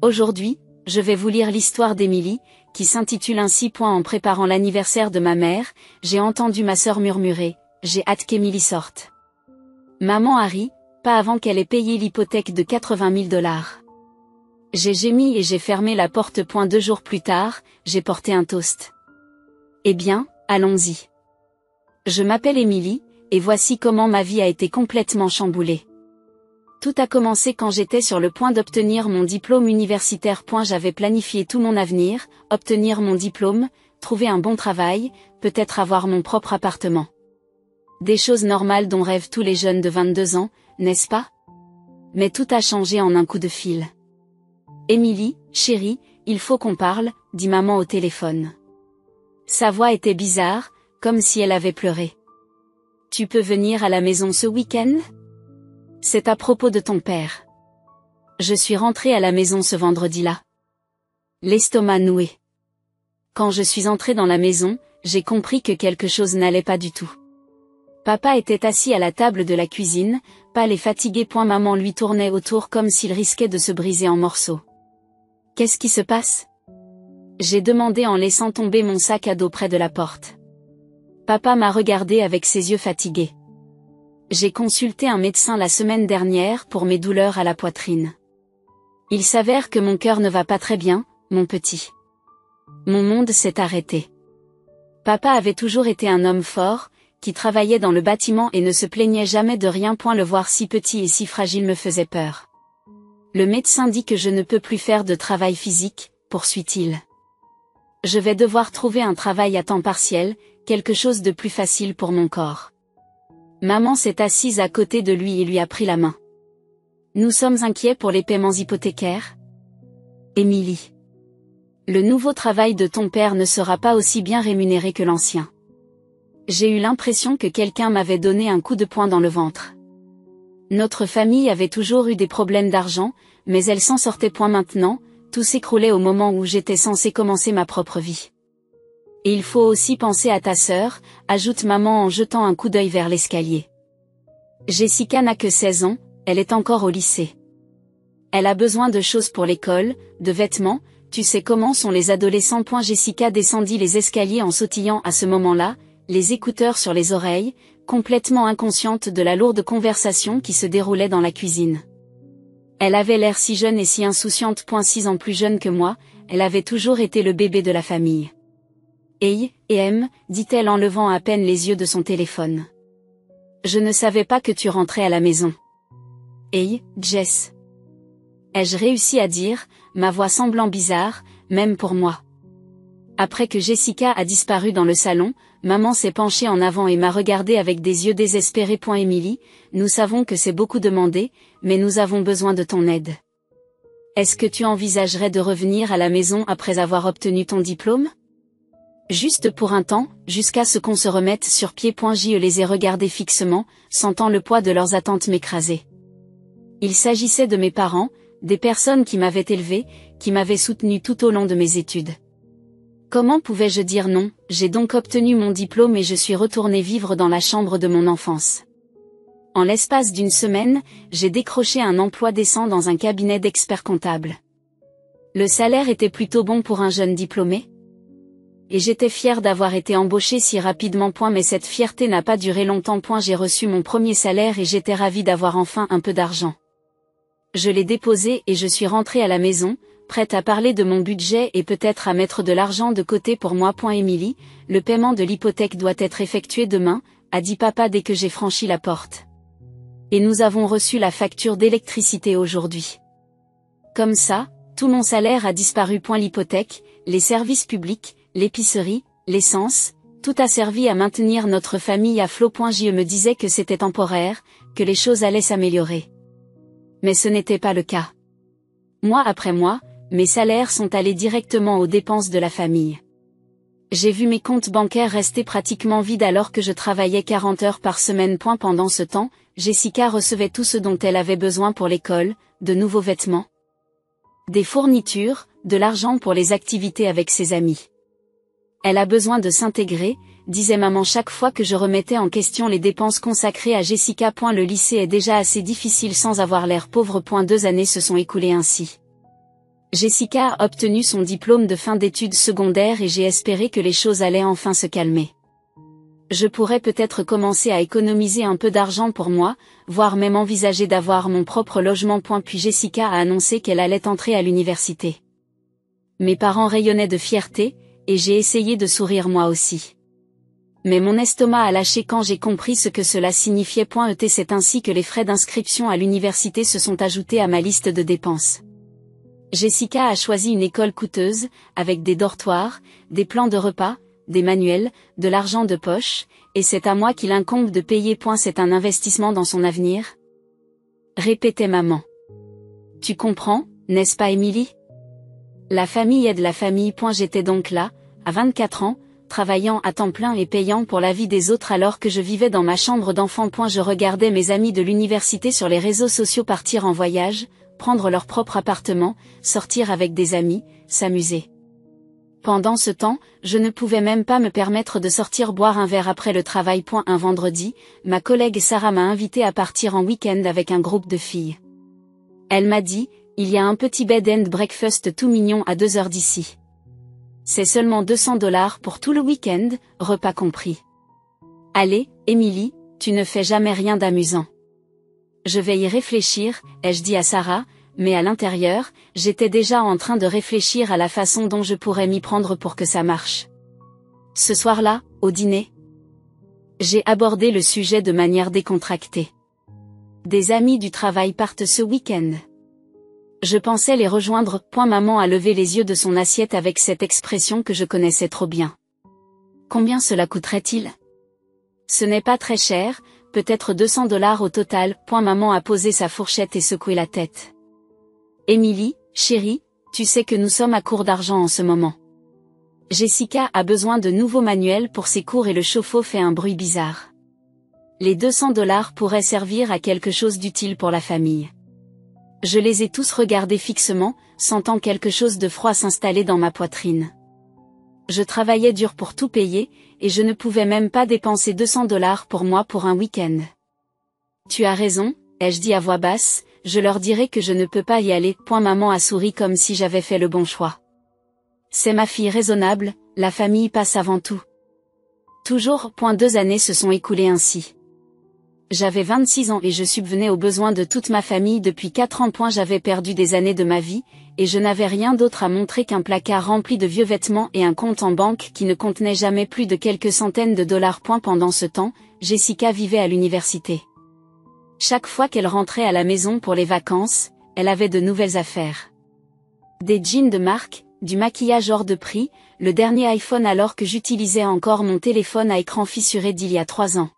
Aujourd'hui, je vais vous lire l'histoire d'Émilie, qui s'intitule ainsi. En préparant l'anniversaire de ma mère, j'ai entendu ma sœur murmurer « J'ai hâte qu'Émilie sorte. » Maman a ri, pas avant qu'elle ait payé l'hypothèque de 80 000 $. J'ai gémi et j'ai fermé la porte. 2 jours plus tard, j'ai porté un toast. Eh bien, allons-y. Je m'appelle Émilie, et voici comment ma vie a été complètement chamboulée. Tout a commencé quand j'étais sur le point d'obtenir mon diplôme universitaire. J'avais planifié tout mon avenir, obtenir mon diplôme, trouver un bon travail, peut-être avoir mon propre appartement. Des choses normales dont rêvent tous les jeunes de 22 ans, n'est-ce pas? Mais tout a changé en un coup de fil. Émilie, chérie, il faut qu'on parle, dit maman au téléphone. Sa voix était bizarre, comme si elle avait pleuré. Tu peux venir à la maison ce week-end? C'est à propos de ton père. Je suis rentrée à la maison ce vendredi-là. L'estomac noué. Quand je suis entrée dans la maison, j'ai compris que quelque chose n'allait pas du tout. Papa était assis à la table de la cuisine, pâle et fatigué. Maman lui tournait autour comme s'il risquait de se briser en morceaux. Qu'est-ce qui se passe? J'ai demandé en laissant tomber mon sac à dos près de la porte. Papa m'a regardé avec ses yeux fatigués. J'ai consulté un médecin la semaine dernière pour mes douleurs à la poitrine. Il s'avère que mon cœur ne va pas très bien, mon petit. Mon monde s'est arrêté. Papa avait toujours été un homme fort, qui travaillait dans le bâtiment et ne se plaignait jamais de rien. Le voir si petit et si fragile me faisait peur. Le médecin dit que je ne peux plus faire de travail physique, poursuit-il. Je vais devoir trouver un travail à temps partiel, quelque chose de plus facile pour mon corps. Maman s'est assise à côté de lui et lui a pris la main. Nous sommes inquiets pour les paiements hypothécaires? Émilie. Le nouveau travail de ton père ne sera pas aussi bien rémunéré que l'ancien. J'ai eu l'impression que quelqu'un m'avait donné un coup de poing dans le ventre. Notre famille avait toujours eu des problèmes d'argent, mais elle s'en sortait. Maintenant, tout s'écroulait au moment où j'étais censée commencer ma propre vie. Et il faut aussi penser à ta sœur, ajoute maman en jetant un coup d'œil vers l'escalier. Jessica n'a que 16 ans, elle est encore au lycée. Elle a besoin de choses pour l'école, de vêtements, tu sais comment sont les adolescents. Jessica descendit les escaliers en sautillant à ce moment-là, les écouteurs sur les oreilles, complètement inconsciente de la lourde conversation qui se déroulait dans la cuisine. Elle avait l'air si jeune et si insouciante. 6 ans plus jeune que moi, elle avait toujours été le bébé de la famille. Hey, dit-elle en levant à peine les yeux de son téléphone. Je ne savais pas que tu rentrais à la maison. Hey, Jess. Ai-je réussi à dire, ma voix semblant bizarre, même pour moi. Après que Jessica a disparu dans le salon, maman s'est penchée en avant et m'a regardée avec des yeux désespérés. Émilie, nous savons que c'est beaucoup demandé, mais nous avons besoin de ton aide. Est-ce que tu envisagerais de revenir à la maison après avoir obtenu ton diplôme? Juste pour un temps, jusqu'à ce qu'on se remette sur pied. Je les ai regardés fixement, sentant le poids de leurs attentes m'écraser. Il s'agissait de mes parents, des personnes qui m'avaient élevée, qui m'avaient soutenue tout au long de mes études. Comment pouvais-je dire non? J'ai donc obtenu mon diplôme et je suis retournée vivre dans la chambre de mon enfance. En l'espace d'une semaine, j'ai décroché un emploi décent dans un cabinet d'experts comptables. Le salaire était plutôt bon pour un jeune diplômé. Et j'étais fière d'avoir été embauchée si rapidement. Mais cette fierté n'a pas duré longtemps. J'ai reçu mon premier salaire et j'étais ravie d'avoir enfin un peu d'argent. Je l'ai déposé et je suis rentrée à la maison, prête à parler de mon budget et peut-être à mettre de l'argent de côté pour moi. Émilie, le paiement de l'hypothèque doit être effectué demain, a dit papa dès que j'ai franchi la porte. Et nous avons reçu la facture d'électricité aujourd'hui. Comme ça, tout mon salaire a disparu. L'hypothèque, les services publics, l'épicerie, l'essence, tout a servi à maintenir notre famille à flot. Je me disais que c'était temporaire, que les choses allaient s'améliorer. Mais ce n'était pas le cas. Mois après mois, mes salaires sont allés directement aux dépenses de la famille. J'ai vu mes comptes bancaires rester pratiquement vides alors que je travaillais 40 heures par semaine. Pendant ce temps, Jessica recevait tout ce dont elle avait besoin pour l'école, de nouveaux vêtements, des fournitures, de l'argent pour les activités avec ses amis. Elle a besoin de s'intégrer, disait maman chaque fois que je remettais en question les dépenses consacrées à Jessica. Le lycée est déjà assez difficile sans avoir l'air pauvre. 2 années se sont écoulées ainsi. Jessica a obtenu son diplôme de fin d'études secondaires et j'ai espéré que les choses allaient enfin se calmer. Je pourrais peut-être commencer à économiser un peu d'argent pour moi, voire même envisager d'avoir mon propre logement. Puis Jessica a annoncé qu'elle allait entrer à l'université. Mes parents rayonnaient de fierté, et j'ai essayé de sourire moi aussi. Mais mon estomac a lâché quand j'ai compris ce que cela signifiait. C'est ainsi que les frais d'inscription à l'université se sont ajoutés à ma liste de dépenses. Jessica a choisi une école coûteuse, avec des dortoirs, des plans de repas, des manuels, de l'argent de poche, et c'est à moi qu'il incombe de payer. C'est un investissement dans son avenir, répétait maman. Tu comprends, n'est-ce pas Émilie? La famille aide la famille. J'étais donc là, à 24 ans, travaillant à temps plein et payant pour la vie des autres alors que je vivais dans ma chambre d'enfant. Je regardais mes amis de l'université sur les réseaux sociaux partir en voyage, prendre leur propre appartement, sortir avec des amis, s'amuser. Pendant ce temps, je ne pouvais même pas me permettre de sortir boire un verre après le travail. Un vendredi, ma collègue Sarah m'a invité à partir en week-end avec un groupe de filles. Elle m'a dit, il y a un petit bed and breakfast tout mignon à 2 heures d'ici. C'est seulement $200 pour tout le week-end, repas compris. Allez, Émilie, tu ne fais jamais rien d'amusant. Je vais y réfléchir, ai-je dit à Sarah, mais à l'intérieur, j'étais déjà en train de réfléchir à la façon dont je pourrais m'y prendre pour que ça marche. Ce soir-là, au dîner, j'ai abordé le sujet de manière décontractée. Des amis du travail partent ce week-end. Je pensais les rejoindre. Maman a levé les yeux de son assiette avec cette expression que je connaissais trop bien. Combien cela coûterait-il? Ce n'est pas très cher, peut-être $200 au total. Maman a posé sa fourchette et secoué la tête. Émilie, chérie, tu sais que nous sommes à court d'argent en ce moment. Jessica a besoin de nouveaux manuels pour ses cours et le chauffe-eau fait un bruit bizarre. Les $200 pourraient servir à quelque chose d'utile pour la famille. Je les ai tous regardés fixement, sentant quelque chose de froid s'installer dans ma poitrine. Je travaillais dur pour tout payer, et je ne pouvais même pas dépenser $200 pour moi pour un week-end. Tu as raison, ai-je dit à voix basse, je leur dirai que je ne peux pas y aller. Maman a souri comme si j'avais fait le bon choix. C'est ma fille raisonnable, la famille passe avant tout. Toujours. 2 années se sont écoulées ainsi. J'avais 26 ans et je subvenais aux besoins de toute ma famille depuis 4 ans. J'avais perdu des années de ma vie, et je n'avais rien d'autre à montrer qu'un placard rempli de vieux vêtements et un compte en banque qui ne contenait jamais plus de quelques centaines de dollars. Pendant ce temps, Jessica vivait à l'université. Chaque fois qu'elle rentrait à la maison pour les vacances, elle avait de nouvelles affaires. Des jeans de marque, du maquillage hors de prix, le dernier iPhone alors que j'utilisais encore mon téléphone à écran fissuré d'il y a 3 ans.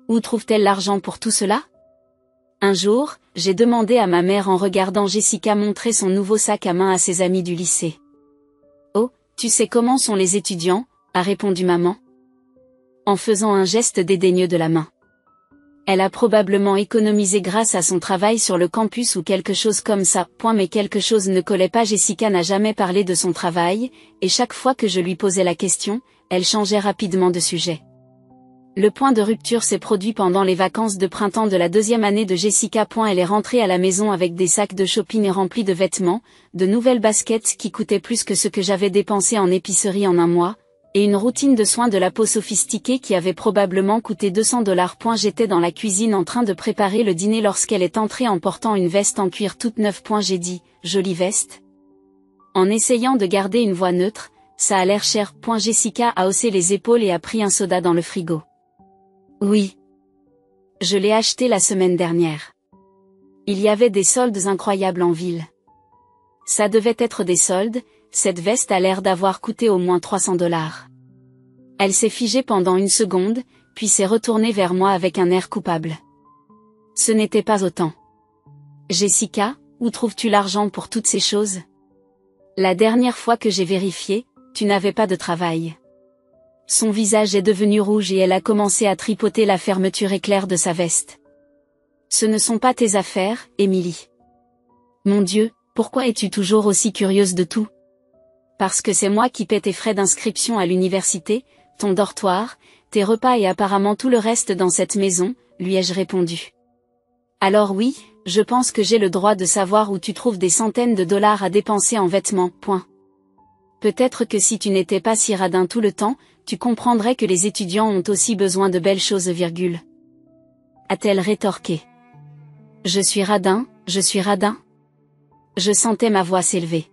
Où trouve-t-elle l'argent pour tout cela? Un jour, j'ai demandé à ma mère en regardant Jessica montrer son nouveau sac à main à ses amis du lycée. Oh, tu sais comment sont les étudiants, a répondu maman, en faisant un geste dédaigneux de la main. Elle a probablement économisé grâce à son travail sur le campus ou quelque chose comme ça. Mais quelque chose ne collait pas. Jessica n'a jamais parlé de son travail, et chaque fois que je lui posais la question, elle changeait rapidement de sujet. Le point de rupture s'est produit pendant les vacances de printemps de la 2e année de Jessica. Elle est rentrée à la maison avec des sacs de shopping remplis de vêtements, de nouvelles baskets qui coûtaient plus que ce que j'avais dépensé en épicerie en un mois, et une routine de soins de la peau sophistiquée qui avait probablement coûté $200. J'étais dans la cuisine en train de préparer le dîner lorsqu'elle est entrée en portant une veste en cuir toute neuve. J'ai dit, jolie veste. En essayant de garder une voix neutre, ça a l'air cher. Jessica a haussé les épaules et a pris un soda dans le frigo. Oui. Je l'ai acheté la semaine dernière. Il y avait des soldes incroyables en ville. Ça devait être des soldes, cette veste a l'air d'avoir coûté au moins $300. Elle s'est figée pendant une seconde, puis s'est retournée vers moi avec un air coupable. Ce n'était pas autant. Jessica, où trouves-tu l'argent pour toutes ces choses? La dernière fois que j'ai vérifié, tu n'avais pas de travail. Son visage est devenu rouge et elle a commencé à tripoter la fermeture éclair de sa veste. Ce ne sont pas tes affaires, Émilie. Mon Dieu, pourquoi es-tu toujours aussi curieuse de tout? Parce que c'est moi qui paie tes frais d'inscription à l'université, ton dortoir, tes repas et apparemment tout le reste dans cette maison, lui ai-je répondu. Alors oui, je pense que j'ai le droit de savoir où tu trouves des centaines de dollars à dépenser en vêtements, point. Peut-être que si tu n'étais pas si radin tout le temps, tu comprendrais que les étudiants ont aussi besoin de belles choses, virgule. A-t-elle rétorqué. Je suis radin, je suis radin. Je sentais ma voix s'élever.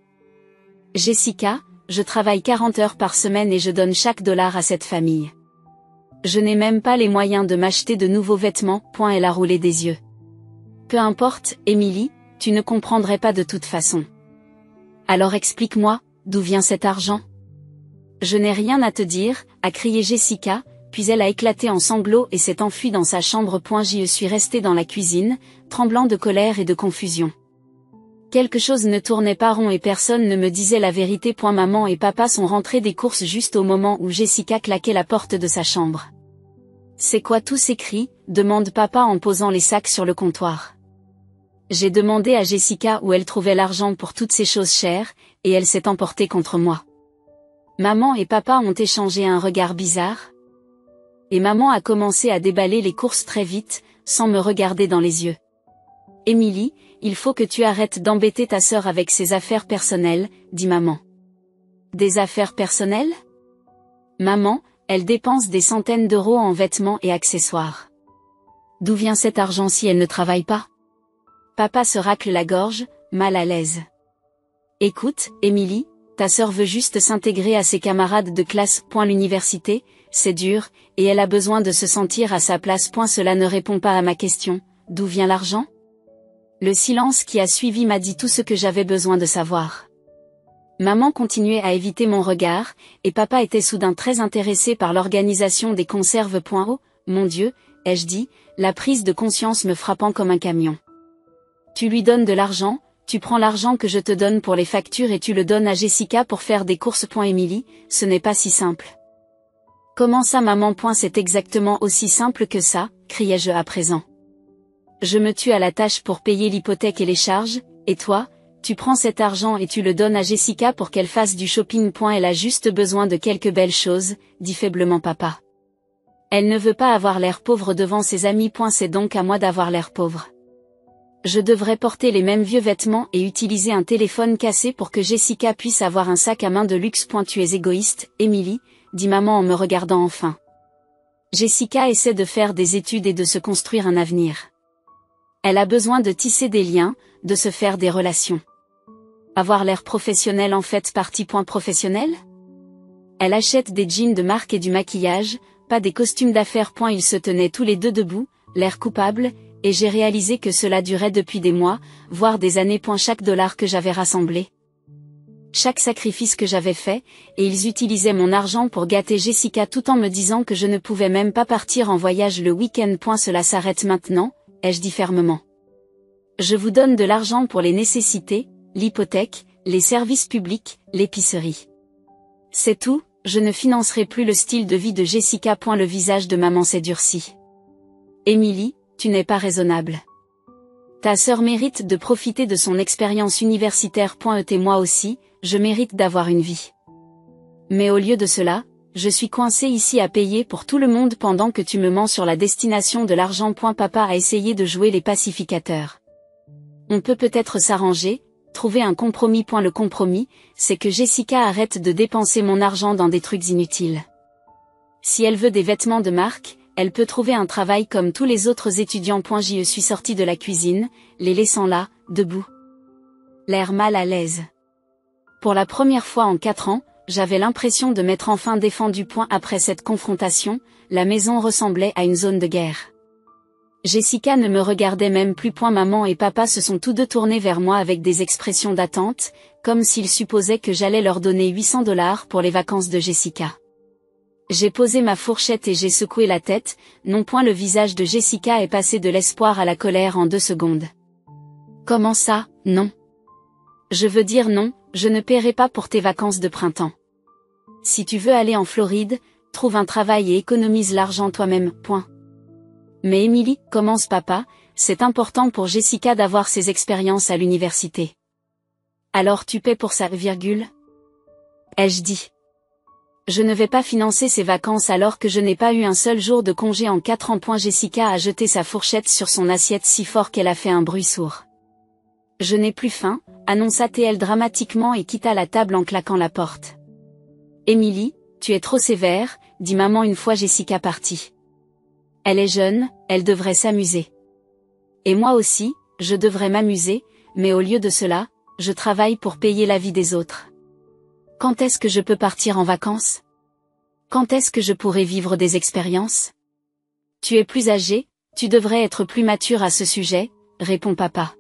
Jessica, je travaille 40 heures par semaine et je donne chaque dollar à cette famille. Je n'ai même pas les moyens de m'acheter de nouveaux vêtements, point. Elle a roulé des yeux. Peu importe, Émilie, tu ne comprendrais pas de toute façon. Alors explique-moi, d'où vient cet argent? Je n'ai rien à te dire, a crié Jessica, puis elle a éclaté en sanglots et s'est enfuie dans sa chambre. J'y suis restée dans la cuisine, tremblant de colère et de confusion. Quelque chose ne tournait pas rond et personne ne me disait la vérité. Maman et papa sont rentrés des courses juste au moment où Jessica claquait la porte de sa chambre. C'est quoi tous ces cris? Demande papa en posant les sacs sur le comptoir. J'ai demandé à Jessica où elle trouvait l'argent pour toutes ces choses chères, et elle s'est emportée contre moi. Maman et papa ont échangé un regard bizarre. Et maman a commencé à déballer les courses très vite, sans me regarder dans les yeux. Émilie, il faut que tu arrêtes d'embêter ta sœur avec ses affaires personnelles, dit maman. Des affaires personnelles? Maman, elle dépense des centaines d'euros en vêtements et accessoires. D'où vient cet argent si elle ne travaille pas? Papa se racle la gorge, mal à l'aise. Écoute, Émilie, ta sœur veut juste s'intégrer à ses camarades de classe. L'université, c'est dur, et elle a besoin de se sentir à sa place. Cela ne répond pas à ma question, d'où vient l'argent? Le silence qui a suivi m'a dit tout ce que j'avais besoin de savoir. Maman continuait à éviter mon regard, et papa était soudain très intéressé par l'organisation des conserves. Oh, mon Dieu, ai-je dit, la prise de conscience me frappant comme un camion. Tu lui donnes de l'argent, tu prends l'argent que je te donne pour les factures et tu le donnes à Jessica pour faire des courses. Émilie, ce n'est pas si simple. Comment ça maman? C'est exactement aussi simple que ça, criai-je à présent. Je me tue à la tâche pour payer l'hypothèque et les charges, et toi, tu prends cet argent et tu le donnes à Jessica pour qu'elle fasse du shopping. Elle a juste besoin de quelques belles choses, dit faiblement papa. Elle ne veut pas avoir l'air pauvre devant ses amis. C'est donc à moi d'avoir l'air pauvre. Je devrais porter les mêmes vieux vêtements et utiliser un téléphone cassé pour que Jessica puisse avoir un sac à main de luxe. Tu es égoïste, Émilie, dit maman en me regardant enfin. Jessica essaie de faire des études et de se construire un avenir. Elle a besoin de tisser des liens, de se faire des relations. Avoir l'air professionnel en fait partie. Professionnel? Elle achète des jeans de marque et du maquillage, pas des costumes d'affaires. Ils se tenaient tous les deux debout, l'air coupable, et j'ai réalisé que cela durait depuis des mois, voire des années. Chaque dollar que j'avais rassemblé, chaque sacrifice que j'avais fait, et ils utilisaient mon argent pour gâter Jessica tout en me disant que je ne pouvais même pas partir en voyage le week-end. Cela s'arrête maintenant, ai-je dit fermement. Je vous donne de l'argent pour les nécessités, l'hypothèque, les services publics, l'épicerie. C'est tout, je ne financerai plus le style de vie de Jessica. Le visage de maman s'est durci. Émilie, tu n'es pas raisonnable. Ta sœur mérite de profiter de son expérience universitaire. Et moi aussi, je mérite d'avoir une vie. Mais au lieu de cela, je suis coincée ici à payer pour tout le monde pendant que tu me mens sur la destination de l'argent. Papa a essayé de jouer les pacificateurs. On peut peut-être s'arranger, trouver un compromis. Le compromis, c'est que Jessica arrête de dépenser mon argent dans des trucs inutiles. Si elle veut des vêtements de marque, elle peut trouver un travail comme tous les autres étudiants. Je suis sortie de la cuisine, les laissant là, debout. L'air mal à l'aise. Pour la première fois en 4 ans, j'avais l'impression de m'être enfin défendue. Après cette confrontation, la maison ressemblait à une zone de guerre. Jessica ne me regardait même plus. Maman et papa se sont tous deux tournés vers moi avec des expressions d'attente, comme s'ils supposaient que j'allais leur donner 800 dollars pour les vacances de Jessica. J'ai posé ma fourchette et j'ai secoué la tête. Non. Le visage de Jessica est passé de l'espoir à la colère en 2 secondes. Comment ça, non? Je veux dire non, je ne paierai pas pour tes vacances de printemps. Si tu veux aller en Floride, trouve un travail et économise l'argent toi-même. Mais Émilie, commence papa, c'est important pour Jessica d'avoir ses expériences à l'université. Alors tu paies pour ça, virgule? Ai-je dit. Je ne vais pas financer ces vacances alors que je n'ai pas eu un seul jour de congé en 4 ans. Jessica a jeté sa fourchette sur son assiette si fort qu'elle a fait un bruit sourd. Je n'ai plus faim, annonça TL dramatiquement et quitta la table en claquant la porte. Émilie, tu es trop sévère, dit maman une fois Jessica partie. Elle est jeune, elle devrait s'amuser. Et moi aussi, je devrais m'amuser, mais au lieu de cela, je travaille pour payer la vie des autres. Quand est-ce que je peux partir en vacances? Quand est-ce que je pourrai vivre des expériences? Tu es plus âgé, tu devrais être plus mature à ce sujet, répond papa.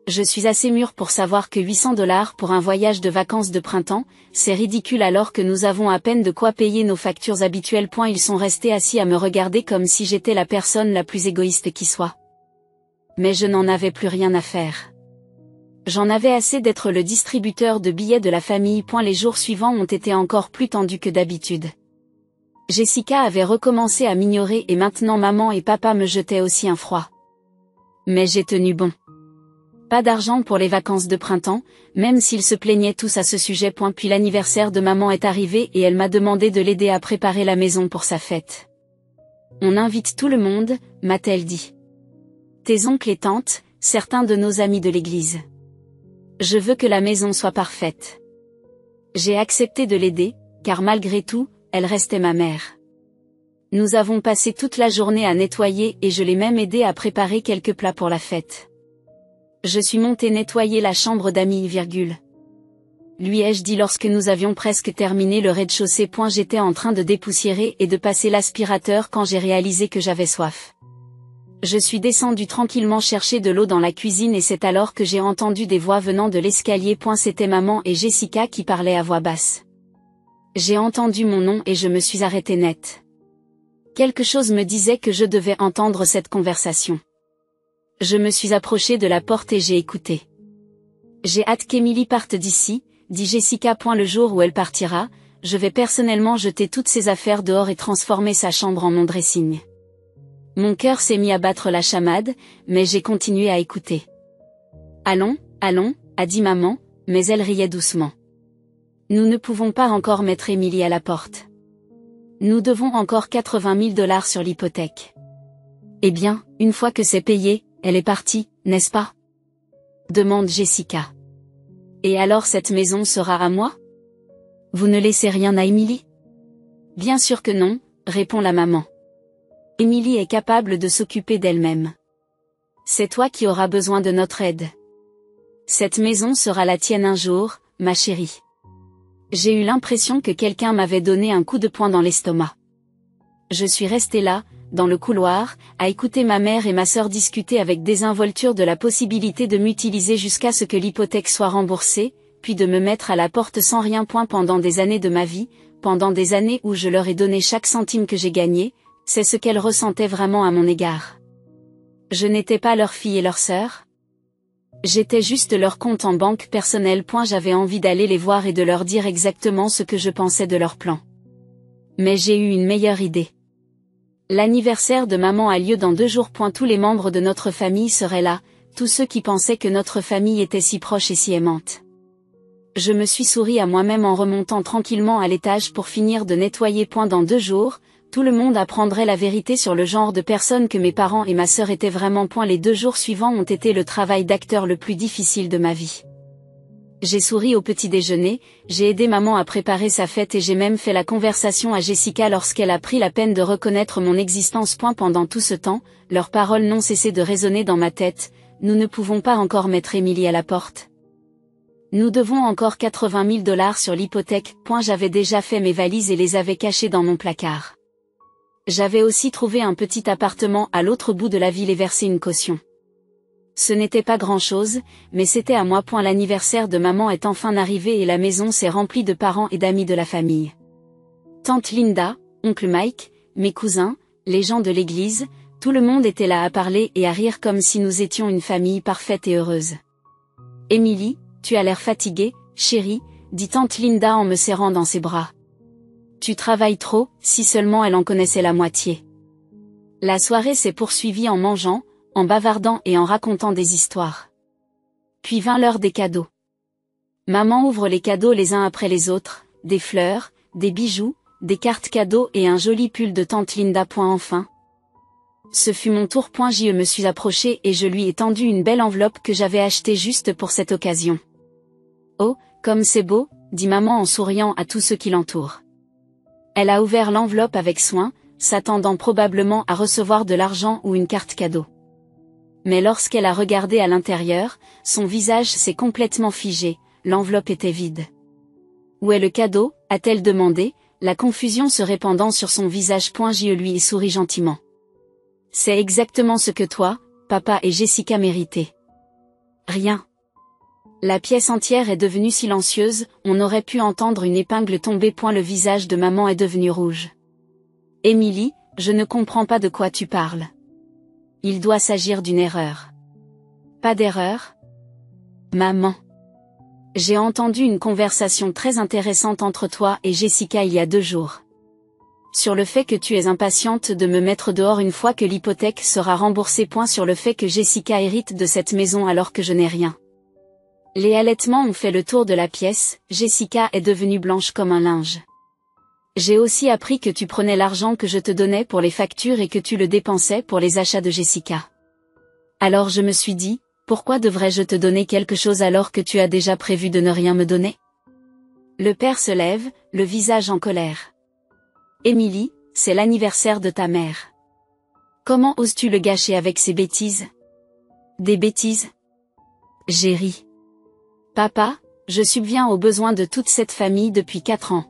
Je suis assez mûr pour savoir que $800 pour un voyage de vacances de printemps, c'est ridicule alors que nous avons à peine de quoi payer nos factures habituelles. Ils sont restés assis à me regarder comme si j'étais la personne la plus égoïste qui soit. Mais je n'en avais plus rien à faire. J'en avais assez d'être le distributeur de billets de la famille. Les jours suivants ont été encore plus tendus que d'habitude. Jessica avait recommencé à m'ignorer et maintenant maman et papa me jetaient aussi un froid. Mais j'ai tenu bon. Pas d'argent pour les vacances de printemps, même s'ils se plaignaient tous à ce sujet. Puis l'anniversaire de maman est arrivé et elle m'a demandé de l'aider à préparer la maison pour sa fête. On invite tout le monde, m'a-t-elle dit. Tes oncles et tantes, certains de nos amis de l'église. Je veux que la maison soit parfaite. J'ai accepté de l'aider, car malgré tout, elle restait ma mère. Nous avons passé toute la journée à nettoyer et je l'ai même aidé à préparer quelques plats pour la fête. Je suis montée nettoyer la chambre d'Amy, lui ai-je dit lorsque nous avions presque terminé le rez-de-chaussée. J'étais en train de dépoussiérer et de passer l'aspirateur quand j'ai réalisé que j'avais soif. Je suis descendue tranquillement chercher de l'eau dans la cuisine et c'est alors que j'ai entendu des voix venant de l'escalier. C'était maman et Jessica qui parlaient à voix basse. J'ai entendu mon nom et je me suis arrêtée net. Quelque chose me disait que je devais entendre cette conversation. Je me suis approchée de la porte et j'ai écouté. J'ai hâte qu'Émilie parte d'ici, dit Jessica. Le jour où elle partira, je vais personnellement jeter toutes ses affaires dehors et transformer sa chambre en mon dressing. Mon cœur s'est mis à battre la chamade, mais j'ai continué à écouter. Allons, allons, a dit maman, mais elle riait doucement. Nous ne pouvons pas encore mettre Émilie à la porte. Nous devons encore $80 000 sur l'hypothèque. Eh bien, une fois que c'est payé, elle est partie, n'est-ce pas? Demande Jessica. Et alors cette maison sera à moi? Vous ne laissez rien à Émilie? Bien sûr que non, répond la maman. Émilie est capable de s'occuper d'elle-même. C'est toi qui auras besoin de notre aide. Cette maison sera la tienne un jour, ma chérie. J'ai eu l'impression que quelqu'un m'avait donné un coup de poing dans l'estomac. Je suis restée là, dans le couloir, à écouter ma mère et ma sœur discuter avec désinvolture de la possibilité de m'utiliser jusqu'à ce que l'hypothèque soit remboursée, puis de me mettre à la porte sans rien. Pendant des années de ma vie, pendant des années où je leur ai donné chaque centime que j'ai gagné, c'est ce qu'elles ressentaient vraiment à mon égard. Je n'étais pas leur fille et leur sœur. J'étais juste leur compte en banque personnel. J'avais envie d'aller les voir et de leur dire exactement ce que je pensais de leur plan. Mais j'ai eu une meilleure idée. L'anniversaire de maman a lieu dans 2 jours. Tous les membres de notre famille seraient là, tous ceux qui pensaient que notre famille était si proche et si aimante. Je me suis souri à moi-même en remontant tranquillement à l'étage pour finir de nettoyer. Dans 2 jours, tout le monde apprendrait la vérité sur le genre de personne que mes parents et ma sœur étaient vraiment. Les 2 jours suivants ont été le travail d'acteur le plus difficile de ma vie. J'ai souri au petit déjeuner, j'ai aidé maman à préparer sa fête et j'ai même fait la conversation à Jessica lorsqu'elle a pris la peine de reconnaître mon existence. Pendant tout ce temps, leurs paroles n'ont cessé de résonner dans ma tête. Nous ne pouvons pas encore mettre Émilie à la porte. Nous devons encore $80 000 sur l'hypothèque. J'avais déjà fait mes valises et les avais cachées dans mon placard. J'avais aussi trouvé un petit appartement à l'autre bout de la ville et versé une caution. Ce n'était pas grand-chose, mais c'était à moi. L'anniversaire de maman est enfin arrivé et la maison s'est remplie de parents et d'amis de la famille. Tante Linda, oncle Mike, mes cousins, les gens de l'église, tout le monde était là à parler et à rire comme si nous étions une famille parfaite et heureuse. Émilie, tu as l'air fatiguée, chérie, dit tante Linda en me serrant dans ses bras. Tu travailles trop, si seulement elle en connaissait la moitié. La soirée s'est poursuivie en mangeant, en bavardant et en racontant des histoires. Puis vint l'heure des cadeaux. Maman ouvre les cadeaux les uns après les autres, des fleurs, des bijoux, des cartes cadeaux et un joli pull de tante Linda. Enfin. Ce fut mon tour. Je me suis approchée et je lui ai tendu une belle enveloppe que j'avais achetée juste pour cette occasion. Oh, comme c'est beau, dit maman en souriant à tous ceux qui l'entourent. Elle a ouvert l'enveloppe avec soin, s'attendant probablement à recevoir de l'argent ou une carte cadeau. Mais lorsqu'elle a regardé à l'intérieur, son visage s'est complètement figé, l'enveloppe était vide. Où est le cadeau, a-t-elle demandé, la confusion se répandant sur son visage. Je lui ai souri gentiment. C'est exactement ce que toi, papa et Jessica méritaient. Rien. La pièce entière est devenue silencieuse, on aurait pu entendre une épingle tomber. Le visage de maman est devenu rouge. Émilie, je ne comprends pas de quoi tu parles. Il doit s'agir d'une erreur. Pas d'erreur? Maman. J'ai entendu une conversation très intéressante entre toi et Jessica il y a 2 jours. Sur le fait que tu es impatiente de me mettre dehors une fois que l'hypothèque sera remboursée. Sur le fait que Jessica hérite de cette maison alors que je n'ai rien. Les halètements ont fait le tour de la pièce, Jessica est devenue blanche comme un linge. J'ai aussi appris que tu prenais l'argent que je te donnais pour les factures et que tu le dépensais pour les achats de Jessica. Alors je me suis dit, pourquoi devrais-je te donner quelque chose alors que tu as déjà prévu de ne rien me donner? Le père se lève, le visage en colère. Émilie, c'est l'anniversaire de ta mère. Comment oses-tu le gâcher avec ces bêtises? Des bêtises? J'ai ri. Papa, je subviens aux besoins de toute cette famille depuis 4 ans.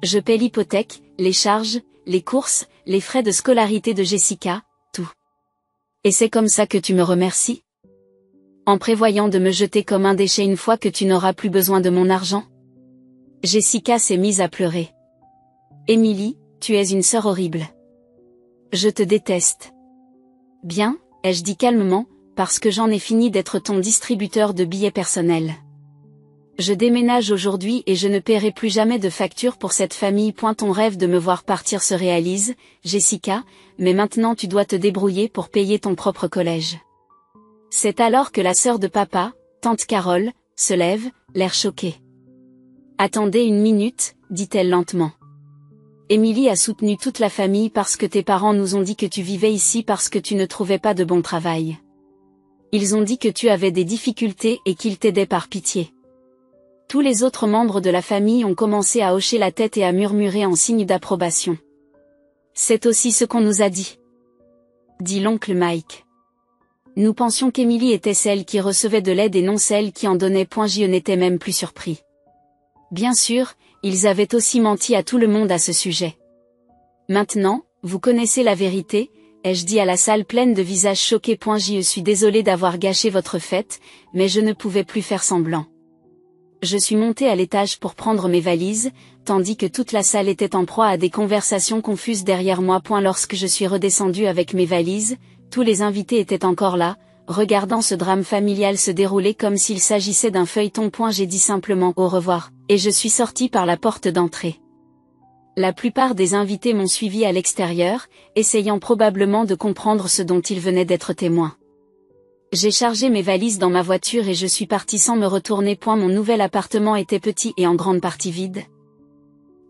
Je paie l'hypothèque, les charges, les courses, les frais de scolarité de Jessica, tout. Et c'est comme ça que tu me remercies? En prévoyant de me jeter comme un déchet une fois que tu n'auras plus besoin de mon argent? Jessica s'est mise à pleurer. Émilie, tu es une sœur horrible. Je te déteste. Bien, ai-je dit calmement, parce que j'en ai fini d'être ton distributeur de billets personnels. Je déménage aujourd'hui et je ne paierai plus jamais de facture pour cette famille. Ton rêve de me voir partir se réalise, Jessica, mais maintenant tu dois te débrouiller pour payer ton propre collège. C'est alors que la sœur de papa, tante Carole, se lève, l'air choqué. Attendez une minute, dit-elle lentement. Émilie a soutenu toute la famille parce que tes parents nous ont dit que tu vivais ici parce que tu ne trouvais pas de bon travail. Ils ont dit que tu avais des difficultés et qu'ils t'aidaient par pitié. Tous les autres membres de la famille ont commencé à hocher la tête et à murmurer en signe d'approbation. C'est aussi ce qu'on nous a dit, dit l'oncle Mike. Nous pensions qu'Émilie était celle qui recevait de l'aide et non celle qui en donnait. Je n'étais même plus surpris. Bien sûr, ils avaient aussi menti à tout le monde à ce sujet. Maintenant, vous connaissez la vérité, ai-je dit à la salle pleine de visages choqués. Je suis désolée d'avoir gâché votre fête, mais je ne pouvais plus faire semblant. Je suis montée à l'étage pour prendre mes valises, tandis que toute la salle était en proie à des conversations confuses derrière moi. Lorsque je suis redescendue avec mes valises, tous les invités étaient encore là, regardant ce drame familial se dérouler comme s'il s'agissait d'un feuilleton. J'ai dit simplement au revoir, et je suis sortie par la porte d'entrée. La plupart des invités m'ont suivi à l'extérieur, essayant probablement de comprendre ce dont ils venaient d'être témoins. J'ai chargé mes valises dans ma voiture et je suis partie sans me retourner. Mon nouvel appartement était petit et en grande partie vide.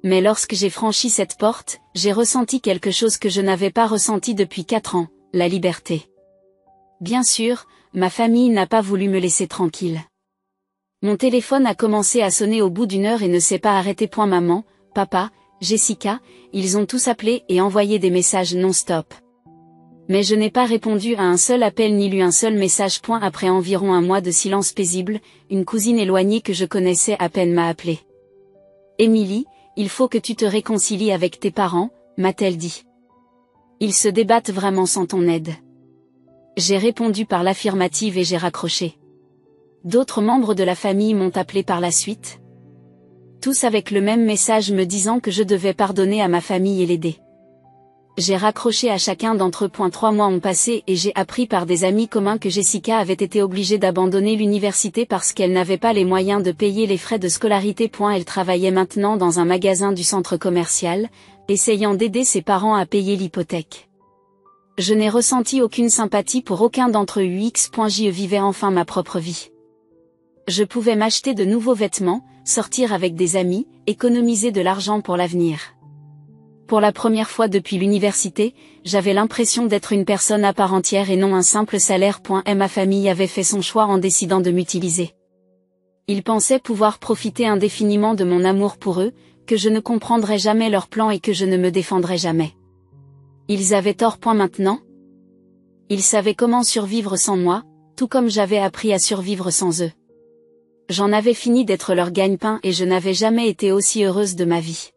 Mais lorsque j'ai franchi cette porte, j'ai ressenti quelque chose que je n'avais pas ressenti depuis 4 ans, la liberté. Bien sûr, ma famille n'a pas voulu me laisser tranquille. Mon téléphone a commencé à sonner au bout d'1 heure et ne s'est pas arrêté. Maman, papa, Jessica, ils ont tous appelé et envoyé des messages non-stop. Mais je n'ai pas répondu à un seul appel ni lu un seul message. Après environ 1 mois de silence paisible, une cousine éloignée que je connaissais à peine m'a appelé. Émilie, il faut que tu te réconcilies avec tes parents, m'a-t-elle dit. Ils se débattent vraiment sans ton aide. J'ai répondu par l'affirmative et j'ai raccroché. D'autres membres de la famille m'ont appelé par la suite. Tous avec le même message me disant que je devais pardonner à ma famille et l'aider. J'ai raccroché à chacun d'entre eux. 3 mois ont passé et j'ai appris par des amis communs que Jessica avait été obligée d'abandonner l'université parce qu'elle n'avait pas les moyens de payer les frais de scolarité. Elle travaillait maintenant dans un magasin du centre commercial, essayant d'aider ses parents à payer l'hypothèque. Je n'ai ressenti aucune sympathie pour aucun d'entre eux. Je vivais enfin ma propre vie. Je pouvais m'acheter de nouveaux vêtements, sortir avec des amis, économiser de l'argent pour l'avenir. Pour la première fois depuis l'université, j'avais l'impression d'être une personne à part entière et non un simple salaire. Ma famille avait fait son choix en décidant de m'utiliser. Ils pensaient pouvoir profiter indéfiniment de mon amour pour eux, que je ne comprendrais jamais leurs plans et que je ne me défendrais jamais. Ils avaient tort. Maintenant. Ils savaient comment survivre sans moi, tout comme j'avais appris à survivre sans eux. J'en avais fini d'être leur gagne-pain et je n'avais jamais été aussi heureuse de ma vie.